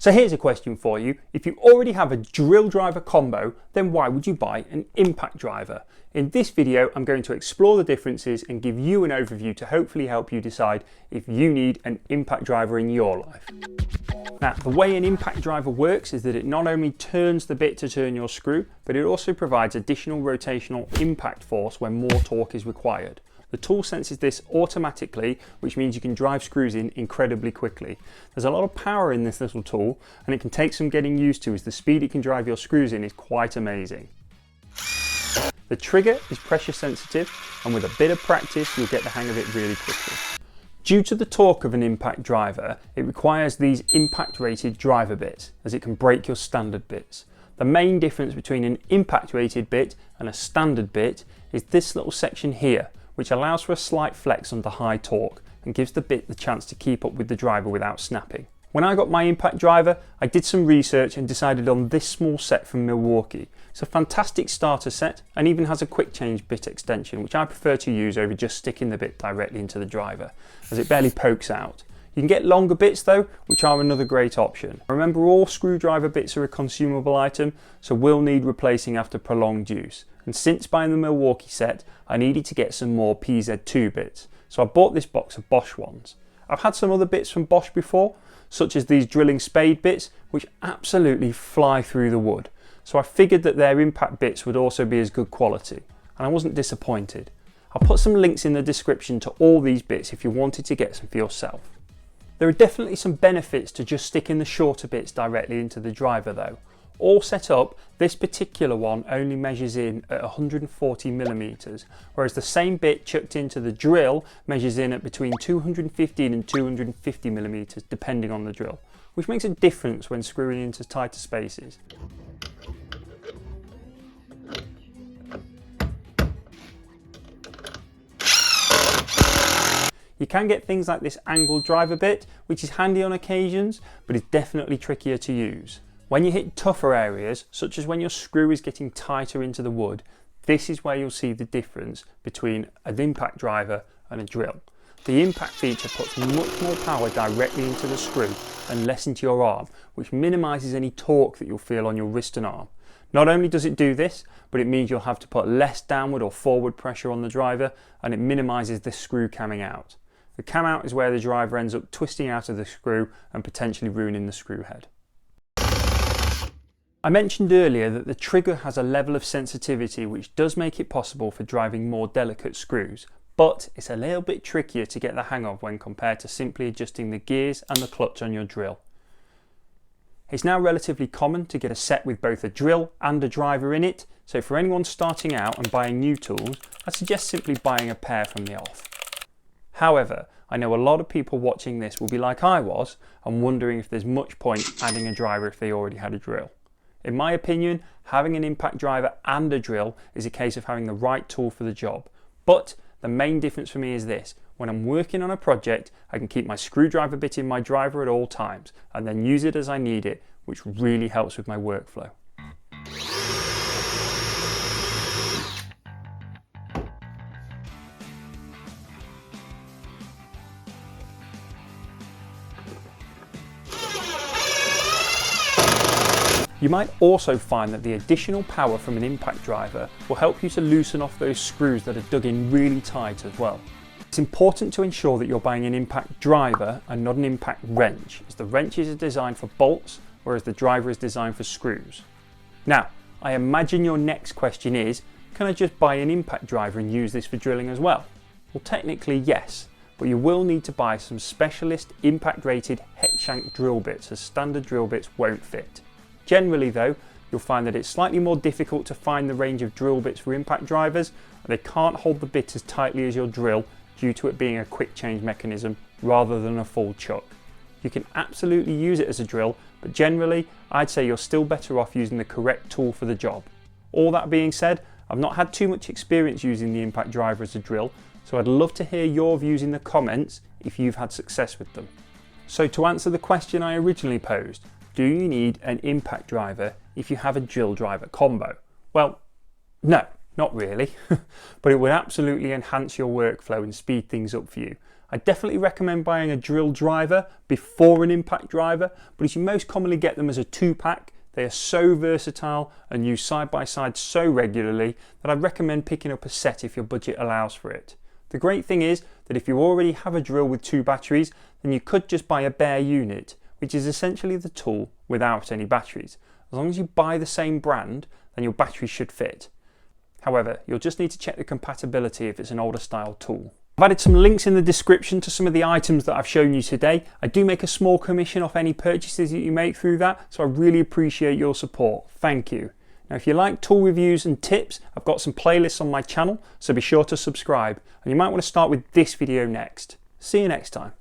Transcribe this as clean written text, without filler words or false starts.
So here's a question for you. If you already have a drill driver combo, then why would you buy an impact driver? In this video, I'm going to explore the differences and give you an overview to hopefully help you decide if you need an impact driver in your life. Now, the way an impact driver works is that it not only turns the bit to turn your screw, but it also provides additional rotational impact force when more torque is required. The tool senses this automatically, which means you can drive screws in incredibly quickly. There's a lot of power in this little tool, and it can take some getting used to, as the speed it can drive your screws in is quite amazing. The trigger is pressure sensitive, and with a bit of practice you'll get the hang of it really quickly. Due to the torque of an impact driver, it requires these impact rated driver bits, as it can break your standard bits. The main difference between an impact rated bit and a standard bit is this little section here, which allows for a slight flex under high torque and gives the bit the chance to keep up with the driver without snapping. When I got my impact driver, I did some research and decided on this small set from Milwaukee. It's a fantastic starter set and even has a quick change bit extension, which I prefer to use over just sticking the bit directly into the driver, as it barely pokes out. You can get longer bits though, which are another great option. Remember, all screwdriver bits are a consumable item, so will need replacing after prolonged use. And since buying the Milwaukee set, I needed to get some more PZ2 bits, so I bought this box of Bosch ones. I've had some other bits from Bosch before, such as these drilling spade bits, which absolutely fly through the wood. So I figured that their impact bits would also be as good quality, and I wasn't disappointed. I'll put some links in the description to all these bits if you wanted to get some for yourself. There are definitely some benefits to just sticking the shorter bits directly into the driver though. All set up, this particular one only measures in at 140mm, whereas the same bit chucked into the drill measures in at between 215 and 250mm depending on the drill, which makes a difference when screwing into tighter spaces. You can get things like this angled driver bit, which is handy on occasions, but is definitely trickier to use. When you hit tougher areas, such as when your screw is getting tighter into the wood, this is where you'll see the difference between an impact driver and a drill. The impact feature puts much more power directly into the screw and less into your arm, which minimises any torque that you'll feel on your wrist and arm. Not only does it do this, but it means you'll have to put less downward or forward pressure on the driver, and it minimises the screw camming out. The cam out is where the driver ends up twisting out of the screw and potentially ruining the screw head. I mentioned earlier that the trigger has a level of sensitivity which does make it possible for driving more delicate screws, but it's a little bit trickier to get the hang of when compared to simply adjusting the gears and the clutch on your drill. It's now relatively common to get a set with both a drill and a driver in it, so for anyone starting out and buying new tools, I suggest simply buying a pair from the off. However, I know a lot of people watching this will be like I was and wondering if there's much point adding a driver if they already had a drill. In my opinion, having an impact driver and a drill is a case of having the right tool for the job. But the main difference for me is this: when I'm working on a project, I can keep my screwdriver bit in my driver at all times and then use it as I need it, which really helps with my workflow. You might also find that the additional power from an impact driver will help you to loosen off those screws that are dug in really tight as well. It's important to ensure that you're buying an impact driver and not an impact wrench, as the wrenches are designed for bolts, whereas the driver is designed for screws. Now, I imagine your next question is, can I just buy an impact driver and use this for drilling as well? Well, technically yes, but you will need to buy some specialist impact rated hex shank drill bits, as standard drill bits won't fit. Generally though, you'll find that it's slightly more difficult to find the range of drill bits for impact drivers, and they can't hold the bit as tightly as your drill due to it being a quick change mechanism rather than a full chuck. You can absolutely use it as a drill, but generally I'd say you're still better off using the correct tool for the job. All that being said, I've not had too much experience using the impact driver as a drill, so I'd love to hear your views in the comments if you've had success with them. So to answer the question I originally posed, do you need an impact driver if you have a drill driver combo? Well, no, not really, but it would absolutely enhance your workflow and speed things up for you. I definitely recommend buying a drill driver before an impact driver, but as you most commonly get them as a 2-pack, they are so versatile and used side by side so regularly that I recommend picking up a set if your budget allows for it. The great thing is that if you already have a drill with 2 batteries, then you could just buy a bare unit, which is essentially the tool without any batteries. As long as you buy the same brand, then your batteries should fit. However, you'll just need to check the compatibility if it's an older style tool. I've added some links in the description to some of the items that I've shown you today. I do make a small commission off any purchases that you make through that, so I really appreciate your support. Thank you. Now, if you like tool reviews and tips, I've got some playlists on my channel, so be sure to subscribe. And you might want to start with this video next. See you next time.